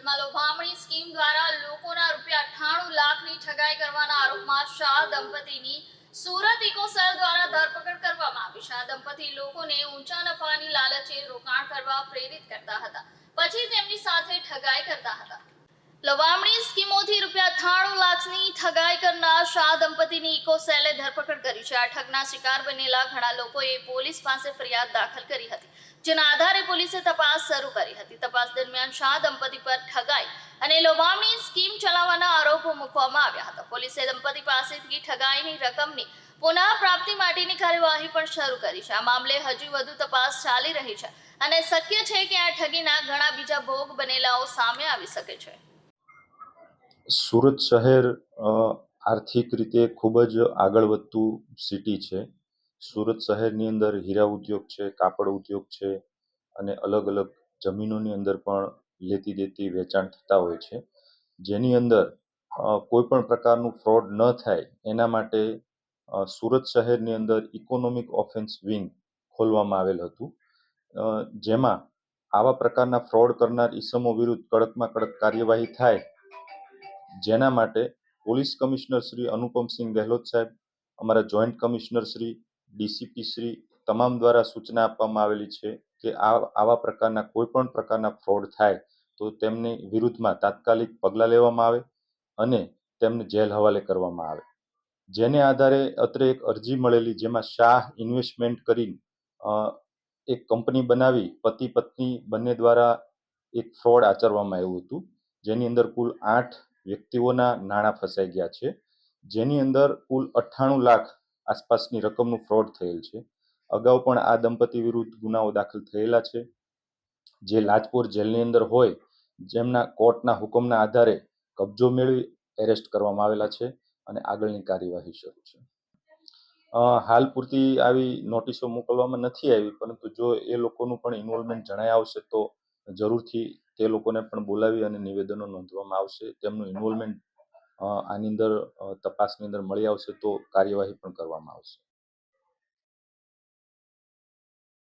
સુરતમાં લોભામણી સ્કીમ દ્વારા લોકોના ₹98 લાખની ઠગાઈ કરવાના આરોપમાં શાહ દંપતીની સુરત ઇકોસેલ દ્વારા ધરપકડ કરવામાં આવી છે। આ દંપતી લોકોને ઊંચા નફાની લાલચે રોકાણ કરવા પ્રેરિત કરતા હતા, પછી તેમની સાથે ઠગાઈ કરતા હતા। લોભામણી સ્કીમોથી ₹98 લાખની ઠગાઈ કરનાર શાહ દંપતીની ઇકોસેલે ધરપકડ કરી છે। આ ઠગના શિકાર બનેલા ઘણા લોકોએ પોલીસ પાસે ફરિયાદ દાખલ કરી હતી, જેના આધારે પોલીસે તપાસ શરૂ કરી હતી। તપાસ દરમિયાન શાહ દંપતી પર ઠગાઈ અને લોભામણી સ્કીમ ચલાવવાના આરોપો મૂકવામાં આવ્યા હતા। પોલીસે દંપતી પાસેથી ઠગાઈની રકમની પુનઃપ્રાપ્તિ માટેની કાર્યવાહી પણ શરૂ કરી છે। આ મામલે હજુ વધુ તપાસ ચાલી રહી છે અને શક્ય છે કે આ ઠગીના ઘણા બીજા ભોગ બનેલાઓ સામે આવી શકે છે। સુરત શહેર આર્થિક રીતે ખૂબ જ આગળ વધતું સિટી છે। સુરત શહેરની અંદર હીરા ઉદ્યોગ છે, કાપડ ઉદ્યોગ છે અને અલગ અલગ જમીનોની અંદર પણ લેતી દેતી વેચાણ થતા હોય છે, જેની અંદર કોઈ પણ પ્રકારનું ફ્રોડ ન થાય એના માટે સુરત શહેરની અંદર ઇકોનોમિક ઓફેન્સ વિંગ ખોલવામાં આવેલ હતું, જેમાં આવા પ્રકારના ફ્રોડ કરનાર ઈસમો વિરુદ્ધ કડકમાં કડક કાર્યવાહી થાય, જેના માટે પોલીસ કમિશનર શ્રી અનુપમસિંહ ગેહલોત સાહેબ, અમારા joint commissioner Shri, DCP Shri તમામ દ્વારા સૂચના આપવામાં આવેલી છે કે આવા પ્રકારના કોઈ પણ પ્રકારના ફ્રોડ થાય તો તેમની વિરુદ્ધમાં તાત્કાલિક પગલાં લેવામાં આવે અને તેમને જેલ હવાલે કરવામાં આવે। જેને આધારે અત્રે એક અરજી મળેલી, જેમાં શાહ ઇન્વેસ્ટમેન્ટ કરી એક કંપની બનાવી પતિ પત્ની બંને દ્વારા એક ફ્રોડ આચરવામાં આવ્યું હતું, જેની અંદર કુલ 8 વ્યક્તિઓના નાણાં ફસાઈ ગયા છે, જેની અંદર કુલ 98 લાખ આસપાસની રકમનું ફ્રોડ થયેલ છે। અગાઉ પણ આ દંપતી વિરુદ્ધ ગુનાઓ દાખલ થયેલા છે, જે લાજપોર જેલની અંદર હોય, જેમના કોર્ટના હુકમના આધારે કબજો મેળવી એરેસ્ટ કરવામાં આવેલા છે અને આગળની કાર્યવાહી શરૂ છે। હાલ પૂરતી આવી નોટિસો મોકલવામાં નથી આવી, પરંતુ જો એ લોકોનું પણ ઇન્વોલ્વમેન્ટ જણાય આવશે તો જરૂરથી તે લોકોને પણ બોલાવી અને નિવેદનો નોંધવામાં આવશે। તેમનું ઇન્વોલ્વમેન્ટ આની અંદર તપાસની અંદર મળી આવશે તો કાર્યવાહી પણ કરવામાં આવશે।